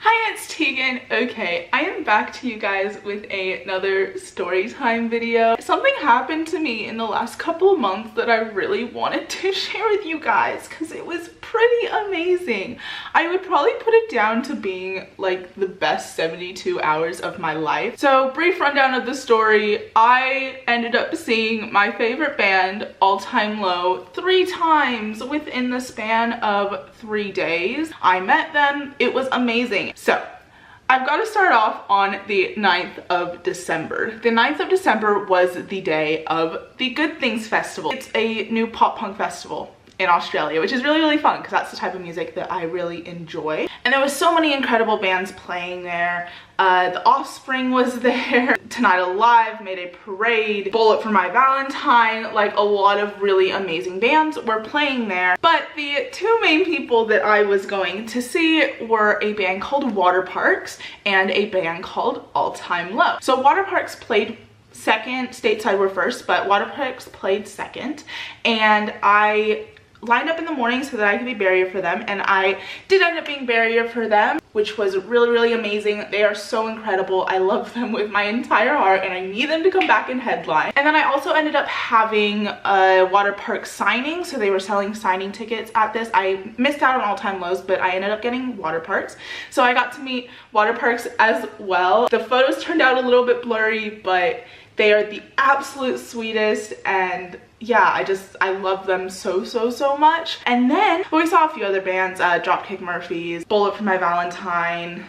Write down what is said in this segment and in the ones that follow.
Hi, it's Tegan. Okay, I am back to you guys with another story time video. Something happened to me in the last couple of months that I really wanted to share with you guys because it was pretty amazing. I would probably put it down to being like the best 72 hours of my life. So, brief rundown of the story. I ended up seeing my favorite band, All Time Low, 3 times within the span of 3 days. I met them. It was amazing. So, I've got to start off on the 9th of December. The 9th of December was the day of the Good Things Festival. It's a new pop punk festival in Australia, which is really fun because that's the type of music that I really enjoy. And there was so many incredible bands playing there. The Offspring was there, Tonight Alive, Mayday Parade, Bullet for My Valentine, like a lot of really amazing bands were playing there. But the 2 main people that I was going to see were a band called Waterparks and a band called All Time Low. So Waterparks played second, Stateside were first, but Waterparks played second, and I lined up in the morning so that I could be barrier for them, and I did end up being barrier for them, which was really amazing. They are so incredible. I love them with my entire heart, and I need them to come back and headline. And then I also ended up having a Waterparks signing, so they were selling signing tickets at this. I missed out on All Time Lows, but I ended up getting Waterparks, so I got to meet Waterparks as well. The photos turned out a little bit blurry, but they are the absolute sweetest, and yeah, I love them so much. And then we saw a few other bands, Dropkick Murphys, Bullet for My Valentine,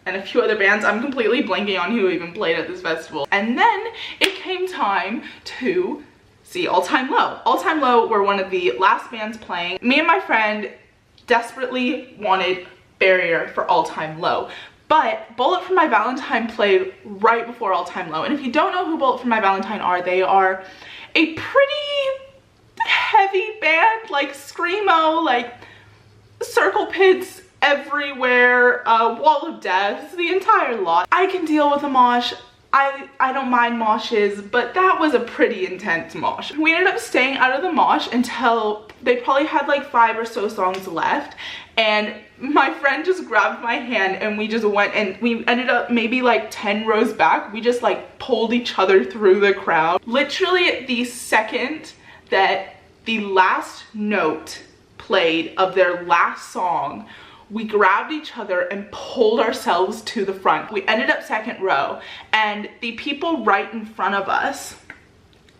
and a few other bands. I'm completely blanking on who even played at this festival. And then it came time to see All Time Low. All Time Low were one of the last bands playing. Me and my friend desperately wanted barrier for All Time Low, but Bullet for My Valentine played right before All Time Low. And if you don't know who Bullet for My Valentine are, they are a pretty heavy band, like screamo, like circle pits everywhere, wall of death, the entire lot. I can deal with a mosh. I don't mind moshes, but that was a pretty intense mosh. We ended up staying out of the mosh until they probably had like 5 or so songs left, and my friend just grabbed my hand and we just went, and we ended up maybe like 10 rows back. We just like pulled each other through the crowd. Literally the second that the last note played of their last song, we grabbed each other and pulled ourselves to the front. We ended up 2nd row, and the people right in front of us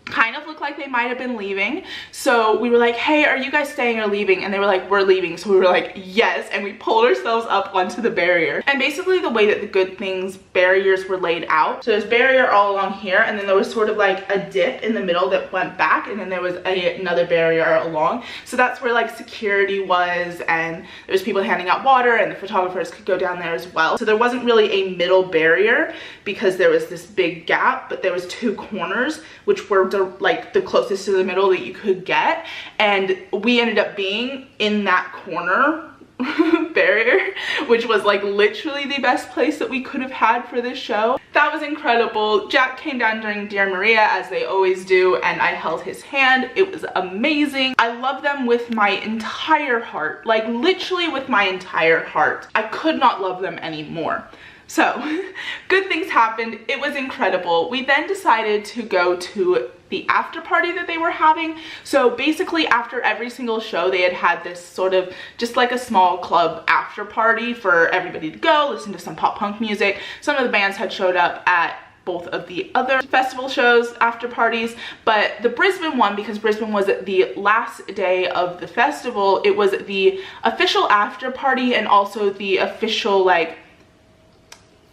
kind of looked like they might have been leaving. So we were like, hey, are you guys staying or leaving? And they were like, we're leaving. So we were like, yes, and we pulled ourselves up onto the barrier. And basically the way that the Good Things barriers were laid out, so there's barrier all along here, and then there was sort of like a dip in the middle that went back, and then there was another barrier along. So that's where like security was, and there was people handing out water, and the photographers could go down there as well. So there wasn't really a middle barrier because there was this big gap, but there was 2 corners which were like the closest to the middle that you could get, and we ended up being in that corner barrier, which was like literally the best place that we could have had for this show. That was incredible. Jack came down during Dear Maria, as they always do, and I held his hand. It was amazing. I love them with my entire heart, like literally with my entire heart. I could not love them anymore. So, good things happened. It was incredible. We then decided to go to the after party that they were having. So basically after every single show, they had this sort of just like a small club after party for everybody to go listen to some pop punk music. Some of the bands had showed up at both of the other festival shows after parties, but the Brisbane one, because Brisbane was the last day of the festival, it was the official after party and also the official like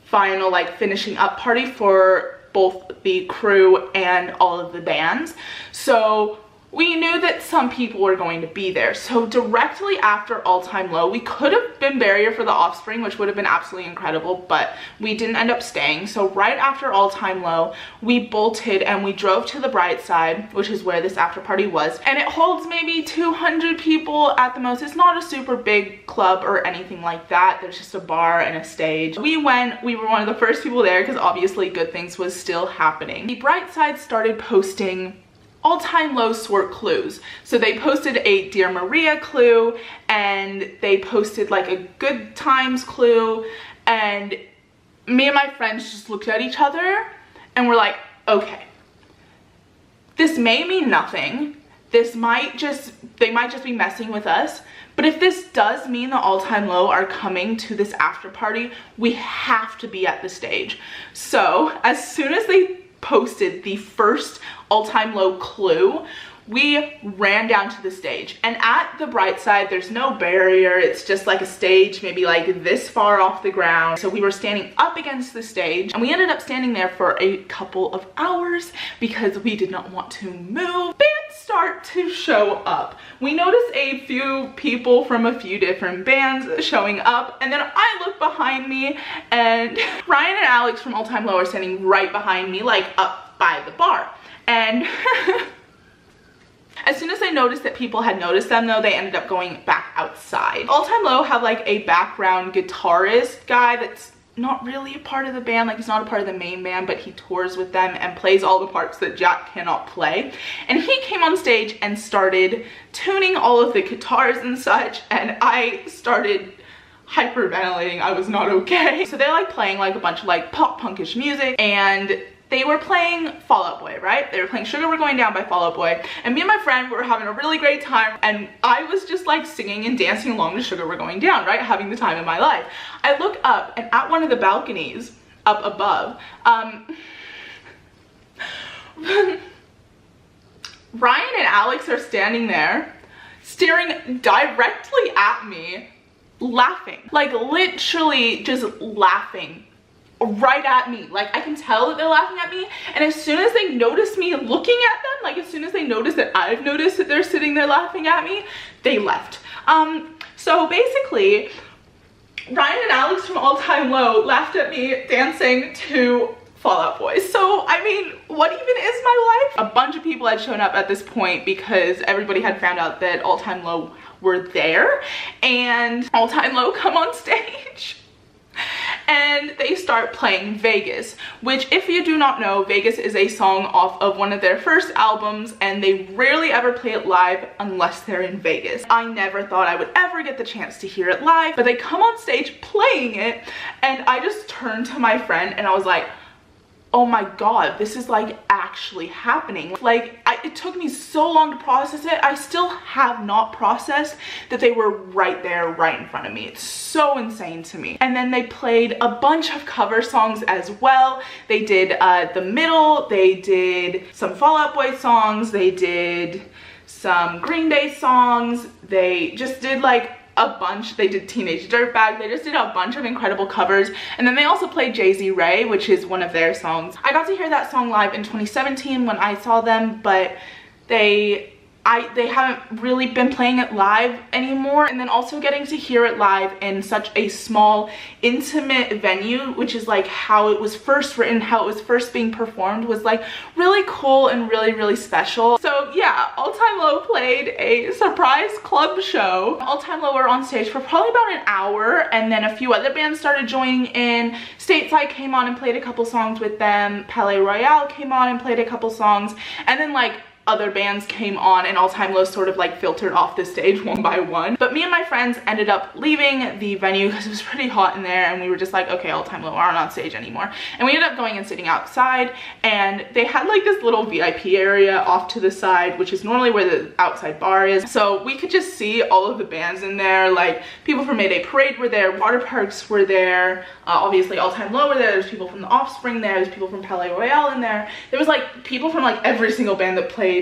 final like finishing up party for both the crew and all of the bands. So we knew that some people were going to be there. So directly after All Time Low, we could have been barrier for the Offspring, which would have been absolutely incredible, but we didn't end up staying. So right after All Time Low, we bolted and we drove to the Bright Side, which is where this after party was. And it holds maybe 200 people at the most. It's not a super big club or anything like that. There's just a bar and a stage. We went, we were one of the first people there because obviously Good Things was still happening. The Bright Side started posting All Time Low sort clues. So they posted a Dear Maria clue, and they posted like a Good Times clue, and me and my friends just looked at each other and were like, okay, this may mean nothing. They might just be messing with us. But if this does mean the All Time Low are coming to this after party, we have to be at the stage. So as soon as they posted the first All Time Low clue, we ran down to the stage. And at the bright side, there's no barrier. It's just like a stage, maybe like this far off the ground. So we were standing up against the stage, and we ended up standing there for a couple of hours because we did not want to move. Bands start to show up. We noticed a few people from a few different bands showing up, and then I look behind me and Ryan and Alex from All Time Low are standing right behind me, like up by the bar. And as soon as they noticed that people had noticed them though, they ended up going back outside. All Time Low have like a background guitarist guy that's not really a part of the band, like he's not a part of the main band, but he tours with them and plays all the parts that Jack cannot play. And he came on stage and started tuning all of the guitars and such, and I started hyperventilating. I was not okay. So they're like playing like a bunch of like pop punkish music, and they were playing Fall Out Boy, right? They were playing Sugar We're Going Down by Fall Out Boy, and me and my friend were having a really great time, and I was just like singing and dancing along to Sugar We're Going Down, right? Having the time of my life. I look up, and at one of the balconies up above, Ryan and Alex are standing there, staring directly at me, laughing. Like literally just laughing right at me. Like I can tell that they're laughing at me, and as soon as they notice me looking at them, like as soon as they notice that I've noticed that they're sitting there laughing at me, they left. So basically Ryan and Alex from All Time Low laughed at me dancing to Fall Out Boy. So I mean, what even is my life? A bunch of people had shown up at this point because everybody had found out that All Time Low were there, and All Time Low come on stage and they start playing Vegas, which, if you do not know, Vegas is a song off of one of their first albums, and they rarely ever play it live unless they're in Vegas. I never thought I would ever get the chance to hear it live, but they come on stage playing it, and I just turned to my friend and I was like, oh my god, this is like actually happening. Like it took me so long to process it. I still have not processed that they were right there, right in front of me. It's so insane to me. And then they played a bunch of cover songs as well. They did The Middle, they did some Fall Out Boy songs, they did some Green Day songs, they just did like a bunch. They did Teenage Dirtbag. They just did a bunch of incredible covers. And then they also played Jay-Z Ray, which is one of their songs. I got to hear that song live in 2017 when I saw them, but they haven't really been playing it live anymore. And then also getting to hear it live in such a small, intimate venue, which is like how it was first written, how it was first being performed, was like really cool and really, really special. So yeah, All Time Low played a surprise club show. All Time Low were on stage for probably about an hour, and then a few other bands started joining in. Stateside came on and played a couple songs with them. Palais Royale came on and played a couple songs, and then like other bands came on, and All Time Low sort of like filtered off the stage one by one. But me and my friends ended up leaving the venue because it was pretty hot in there, and we were just like, okay, All Time Low aren't on stage anymore. And we ended up going and sitting outside, and they had like this little VIP area off to the side, which is normally where the outside bar is. So we could just see all of the bands in there. Like people from Mayday Parade were there, Waterparks were there, obviously All Time Low were there, there's people from the Offspring there, there's people from Palais Royale in there. There was like people from like every single band that played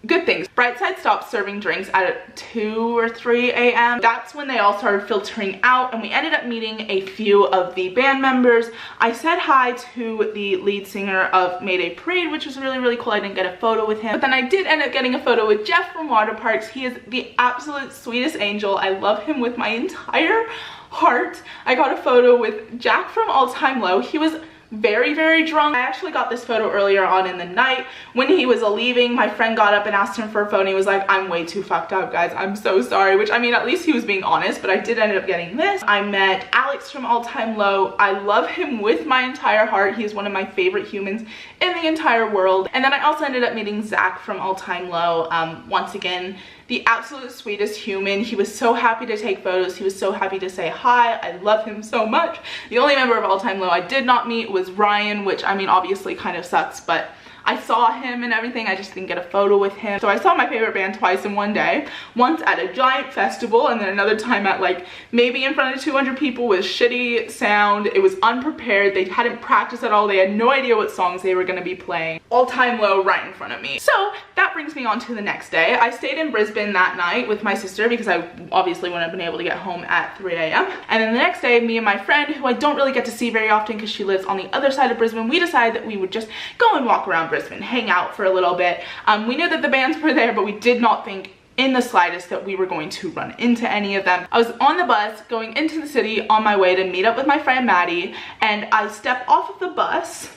Good Things. Brightside stopped serving drinks at 2 or 3 a.m. That's when they all started filtering out, and we ended up meeting a few of the band members. I said hi to the lead singer of Mayday Parade, which was really, really cool. I didn't get a photo with him, but then I did end up getting a photo with Jeff from Waterparks. He is the absolute sweetest angel. I love him with my entire heart. I got a photo with Jack from All Time Low. He was very, very drunk. I actually got this photo earlier on in the night when he was leaving. My friend got up and asked him for a photo, and he was like, I'm way too fucked up, guys, I'm so sorry. Which, I mean, at least he was being honest, but I did end up getting this. I met Alex from All Time Low. I love him with my entire heart. He's one of my favorite humans in the entire world. And then I also ended up meeting Zach from All Time Low. Once again, the absolute sweetest human. He was so happy to take photos. He was so happy to say hi. I love him so much. The only member of All Time Low I did not meet was Ryan, which I mean obviously kind of sucks, but I saw him and everything. I just didn't get a photo with him. So I saw my favorite band twice in one day. Once at a giant festival and then another time at like maybe in front of 200 people with shitty sound. It was unprepared. They hadn't practiced at all. They had no idea what songs they were going to be playing. All Time Low right in front of me. So that brings me on to the next day. I stayed in Brisbane that night with my sister because I obviously wouldn't have been able to get home at 3 a.m. And then the next day, me and my friend, who I don't really get to see very often because she lives on the other side of Brisbane, we decided that we would just go and walk around Brisbane, hang out for a little bit. We knew that the bands were there, but we did not think in the slightest that we were going to run into any of them. I was on the bus going into the city on my way to meet up with my friend Maddie, and I step off of the bus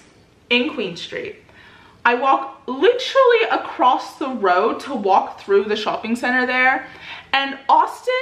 in Queen Street. I walk literally across the road to walk through the shopping center there, and Austin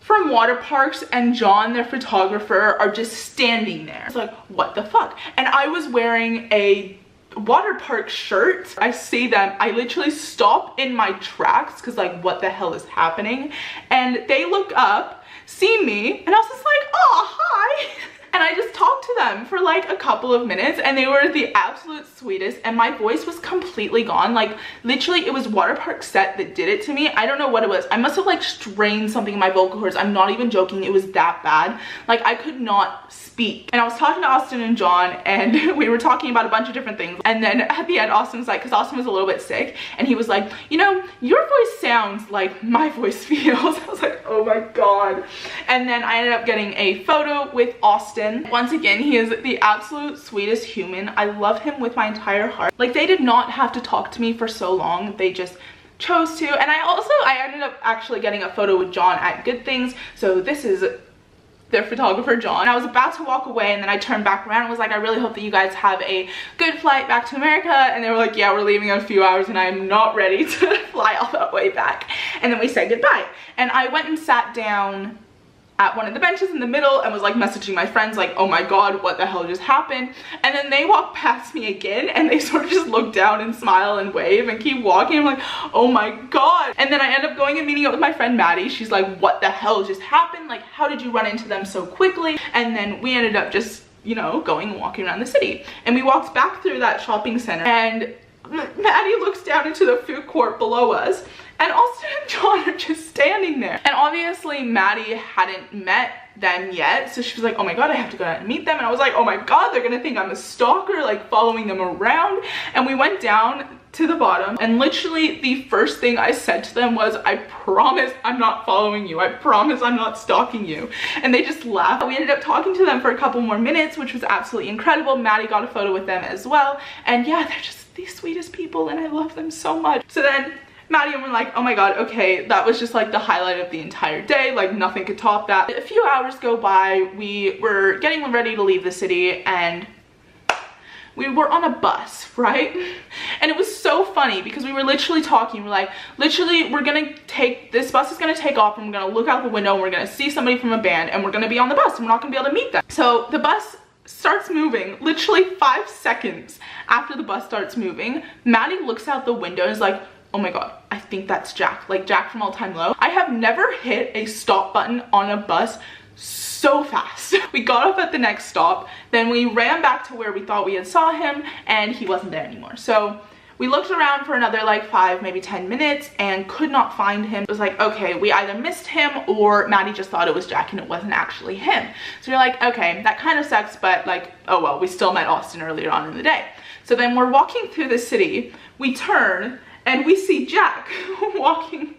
from Waterparks and John, their photographer, are just standing there. It's like, what the fuck? And I was wearing a Waterparks shirt. I see them, I literally stop in my tracks because like, what the hell is happening? And they look up, see me, and I was just like, oh, hi. And I just talked to them for like a couple of minutes, and they were the absolute sweetest, and my voice was completely gone. Like literally it was Waterparks set that did it to me. I don't know what it was. I must have like strained something in my vocal cords. I'm not even joking. It was that bad. Like I could not speak. And I was talking to Austin and John, and we were talking about a bunch of different things. And then at the end, Austin was like, because Austin was a little bit sick, and he was like, you know, your voice sounds like my voice feels. I was like, oh my god. And then I ended up getting a photo with Austin. Once again, he is the absolute sweetest human. I love him with my entire heart. Like they did not have to talk to me for so long. They just chose to. And I ended up actually getting a photo with John at Good Things. So this is their photographer, John. And I was about to walk away, and then I turned back around and was like, I really hope that you guys have a good flight back to America. And they were like, yeah, we're leaving in a few hours and I am not ready to fly all that way back. And then we said goodbye. And I went and sat down at one of the benches in the middle and was like messaging my friends like, oh my god, what the hell just happened? And then they walked past me again, and they sort of just look down and smile and wave and keep walking. I'm like, oh my god. And then I end up going and meeting up with my friend Maddie. She's like, what the hell just happened? Like, how did you run into them so quickly? And then we ended up just, you know, going and walking around the city. And we walked back through that shopping center, and Maddie looks down into the food court below us, and Austin and John are just standing there. And obviously Maddie hadn't met them yet, so she was like, oh my god, I have to go out and meet them. And I was like, oh my god, they're gonna think I'm a stalker, like following them around. And we went down to the bottom, and literally the first thing I said to them was, I promise I'm not following you. I promise I'm not stalking you. And they just laughed. We ended up talking to them for a couple more minutes, which was absolutely incredible. Maddie got a photo with them as well. And yeah, they're just the sweetest people, and I love them so much. So then Maddie and we're like, oh my god, okay, that was just like the highlight of the entire day. Like nothing could top that. A few hours go by, we were getting ready to leave the city, and we were on a bus, right? And it was so funny because we were literally talking. We're like, literally, this bus is gonna take off, and we're gonna look out the window, and we're gonna see somebody from a band, and we're gonna be on the bus, and we're not gonna be able to meet them. So the bus starts moving. Literally 5 seconds after the bus starts moving, Maddie looks out the window and is like, oh my god, I think that's Jack. Like Jack from All Time Low. I have never hit a stop button on a bus so fast. We got off at the next stop, then we ran back to where we thought we had saw him, and he wasn't there anymore. So we looked around for another like 5, maybe 10 minutes and could not find him. It was like, okay, we either missed him or Maddie just thought it was Jack and it wasn't actually him. So we're like, okay, that kind of sucks, but like, oh well, we still met Austin earlier on in the day. So then we're walking through the city, we turn, and we see Jack walking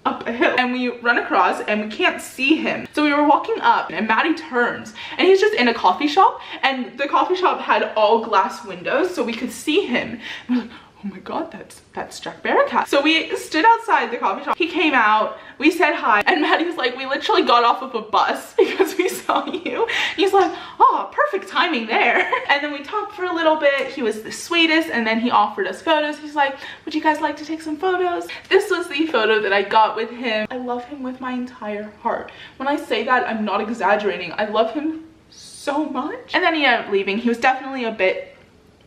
up a hill, and we run across and we can't see him. So we were walking up, and Maddie turns, and he's just in a coffee shop, and the coffee shop had all glass windows so we could see him. And we're like, oh my god, that's Jack Barracat. So we stood outside the coffee shop. He came out, we said hi, and Maddie was like, we literally got off of a bus because we saw you. He's like, oh, perfect timing there. And then we talked for a little bit. He was the sweetest, and then he offered us photos. He's like, would you guys like to take some photos? This was the photo that I got with him. I love him with my entire heart. When I say that, I'm not exaggerating. I love him so much. And then he ended up leaving. He was definitely a bit,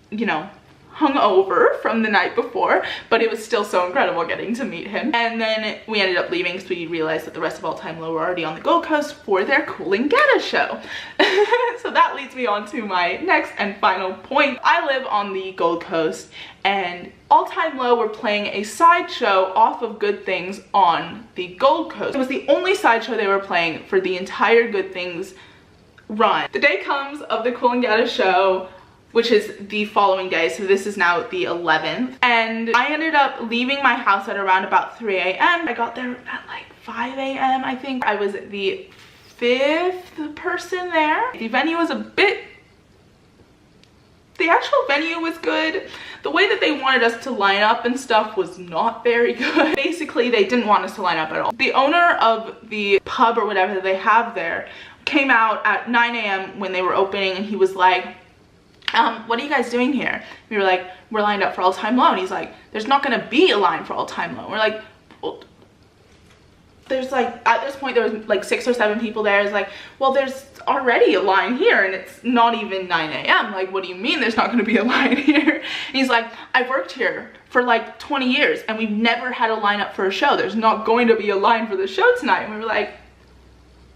you know, hungover from the night before, but it was still so incredible getting to meet him. And then we ended up leaving because we realized that the rest of All Time Low were already on the Gold Coast for their Coolangatta show. So that leads me on to my next and final point. I live on the Gold Coast, and All Time Low were playing a sideshow off of Good Things on the Gold Coast. It was the only sideshow they were playing for the entire Good Things run. The day comes of the Coolangatta show, which is the following day, so this is now the 11th, and I ended up leaving my house at around about 3 a.m. I got there at like 5 a.m. I think. I was the 5th person there. The venue was the actual venue was good. The way that they wanted us to line up and stuff was not very good. Basically, they didn't want us to line up at all. The owner of the pub or whatever that they have there came out at 9 a.m. when they were opening, and he was like, what are you guys doing here? We were like, we're lined up for All Time Low. And he's like, there's not gonna be a line for All Time Low. We're like, well, there's like, at this point there was like 6 or 7 people there. It's like, well, there's already a line here and it's not even 9 a.m. Like, what do you mean there's not gonna be a line here? And he's like, I've worked here for like 20 years and we've never had a line up for a show. There's not going to be a line for the show tonight. And we were like,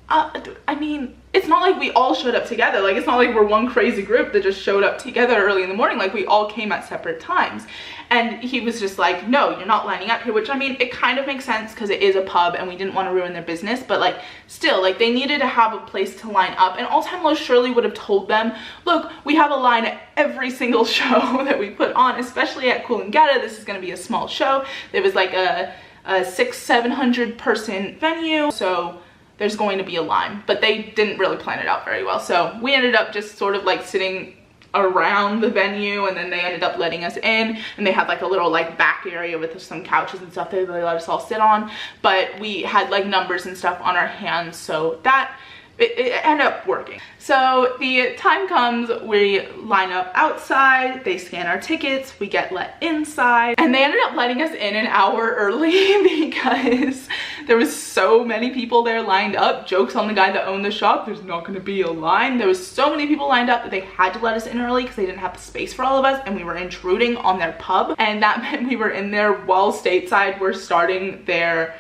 I mean, it's not like we all showed up together. Like, it's not like we're one crazy group that just showed up together early in the morning. Like, we all came at separate times. And he was just like, no, you're not lining up here, which, I mean, it kind of makes sense because it is a pub and we didn't want to ruin their business, but like, still, like, they needed to have a place to line up. And All Time Low surely would have told them, look, we have a line at every single show that we put on, especially at Coolangatta. This is going to be a small show. There was like a 600-700 person venue, so there's going to be a line, but they didn't really plan it out very well. So we ended up just sort of like sitting around the venue, and then they ended up letting us in, and they had like a little like back area with some couches and stuff that they let us all sit on, but we had like numbers and stuff on our hands, so that it ended up working. So the time comes, we line up outside, they scan our tickets, we get let inside, and they ended up letting us in an hour early because there was so many people there lined up. Jokes on the guy that owned the shop, there's not gonna be a line. There was so many people lined up that they had to let us in early because they didn't have the space for all of us, and we were intruding on their pub, and that meant we were in there while stateside were starting their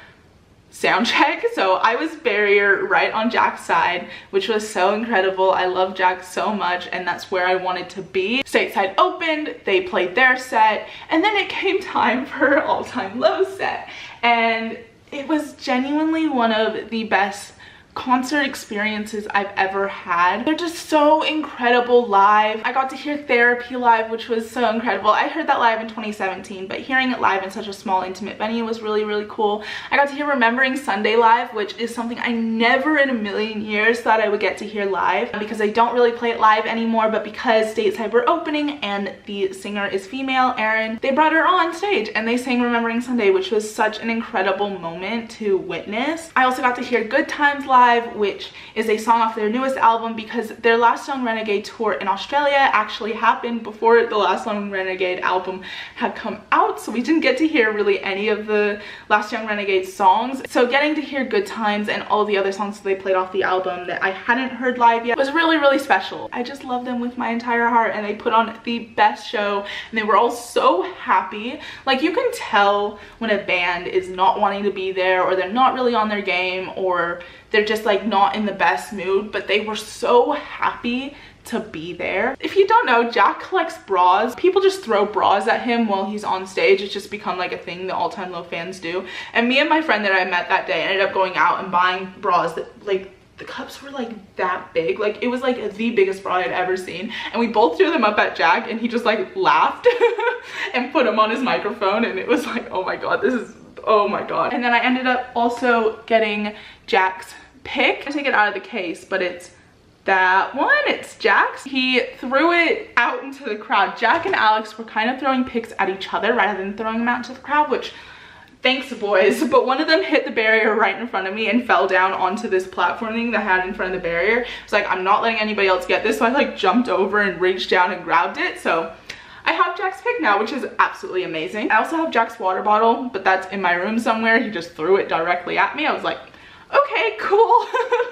sound check. So I was barrier right on Jack's side, which was so incredible. I love Jack so much, and that's where I wanted to be. Stateside opened, they played their set, and then it came time for All Time Low set, and it was genuinely one of the best concert experiences I've ever had. They're just so incredible live. I got to hear Therapy live, which was so incredible. I heard that live in 2017, but hearing it live in such a small intimate venue was really, really cool. I got to hear Remembering Sunday live, which is something I never in a million years thought I would get to hear live, because I don't really play it live anymore, but because Stateside were opening and the singer is female, Erin, they brought her on stage and they sang Remembering Sunday, which was such an incredible moment to witness. I also got to hear Good Times live, which is a song off their newest album, because their Last Young Renegade tour in Australia actually happened before the Last Young Renegade album had come out, so we didn't get to hear really any of the Last Young Renegade songs. So getting to hear Good Times and all the other songs that they played off the album that I hadn't heard live yet was really, really special. I just love them with my entire heart, and they put on the best show, and they were all so happy. Like, you can tell when a band is not wanting to be there, or they're not really on their game, or they're just like not in the best mood, but they were so happy to be there. If you don't know, Jack collects bras. People just throw bras at him while he's on stage. It's just become like a thing that All Time Low fans do. And me and my friend that I met that day ended up going out and buying bras that, like, the cups were like that big. Like, it was like the biggest bra I'd ever seen, and we both threw them up at Jack, and he just like laughed and put them on his microphone, and it was like, oh my god, this is, oh my god. And then I ended up also getting Jack's pick. I take it out of the case, but it's that one. It's Jack's. He threw it out into the crowd. Jack and Alex were kind of throwing picks at each other rather than throwing them out into the crowd, which, thanks boys, but one of them hit the barrier right in front of me and fell down onto this platform thing that I had in front of the barrier. I was like, I'm not letting anybody else get this, so I like jumped over and reached down and grabbed it. So I have Jack's pick now, which is absolutely amazing. I also have Jack's water bottle, but that's in my room somewhere. He just threw it directly at me. I was like, okay, cool.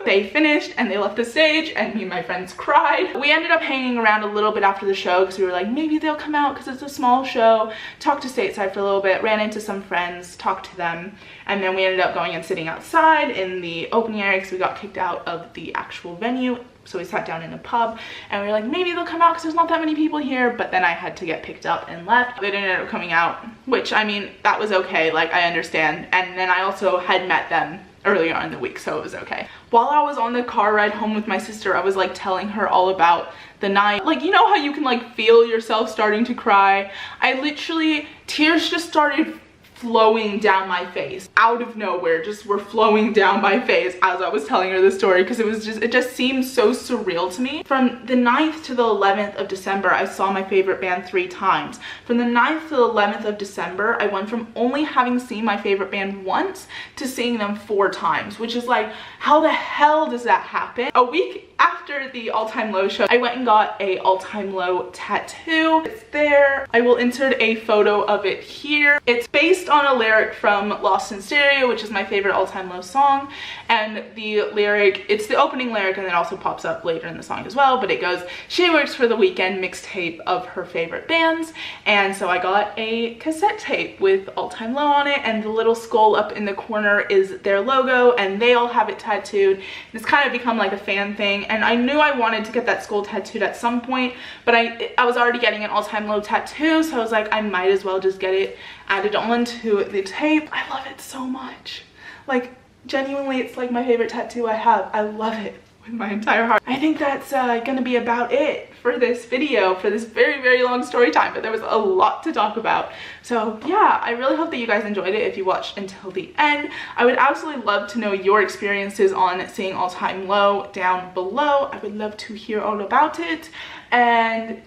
They finished and they left the stage and me and my friends cried. We ended up hanging around a little bit after the show because we were like, maybe they'll come out because it's a small show. Talked to Stateside for a little bit, ran into some friends, talked to them, and then we ended up going and sitting outside in the opening area because we got kicked out of the actual venue. So we sat down in a pub and we were like, maybe they'll come out because there's not that many people here, but then I had to get picked up and left. They didn't end up coming out, which, I mean, that was okay, like, I understand. And then I also had met them earlier in the week, so it was okay. While I was on the car ride home with my sister, I was like telling her all about the night. Like, you know how you can like feel yourself starting to cry? I literally, tears just started flowing down my face out of nowhere, just were flowing down my face as I was telling her the story, because it just seemed so surreal to me. From the 9th to the 11th of December, I saw my favorite band 3 times. From the 9th to the 11th of December, I went from only having seen my favorite band once to seeing them 4 times, which is like, how the hell does that happen? A week after the All Time Low show, I went and got a All Time Low tattoo. It's there. I will insert a photo of it here. It's based on a lyric from Lost in Stereo, which is my favorite All Time Low song, and the lyric, it's the opening lyric and then also pops up later in the song as well, but it goes, "She works for the weekend," mixtape of her favorite bands. And so I got a cassette tape with All Time Low on it, and the little skull up in the corner is their logo, and they all have it tattooed. It's kind of become like a fan thing, and I knew I wanted to get that skull tattooed at some point, but I was already getting an All Time Low tattoo, so I was like, I might as well just get it added on to the tape. I love it so much. Like, genuinely, it's like my favorite tattoo I have. I love it with my entire heart. I think that's gonna be about it for this video, for this very, very long story time, but there was a lot to talk about. So yeah, I really hope that you guys enjoyed it if you watched until the end. I would absolutely love to know your experiences on seeing All Time Low down below. I would love to hear all about it. And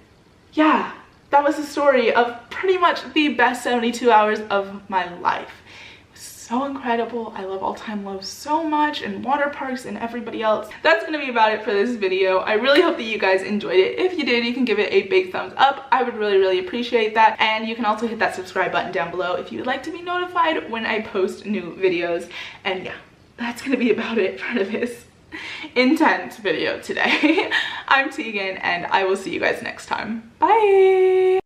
yeah, that was the story of pretty much the best 72 hours of my life. So incredible. I love All Time Low so much, and Waterparks and everybody else. That's gonna be about it for this video. I really hope that you guys enjoyed it. If you did, you can give it a big thumbs up. I would really, really appreciate that. And you can also hit that subscribe button down below if you would like to be notified when I post new videos. And yeah, that's gonna be about it for this intense video today. I'm Tegan, and I will see you guys next time. Bye!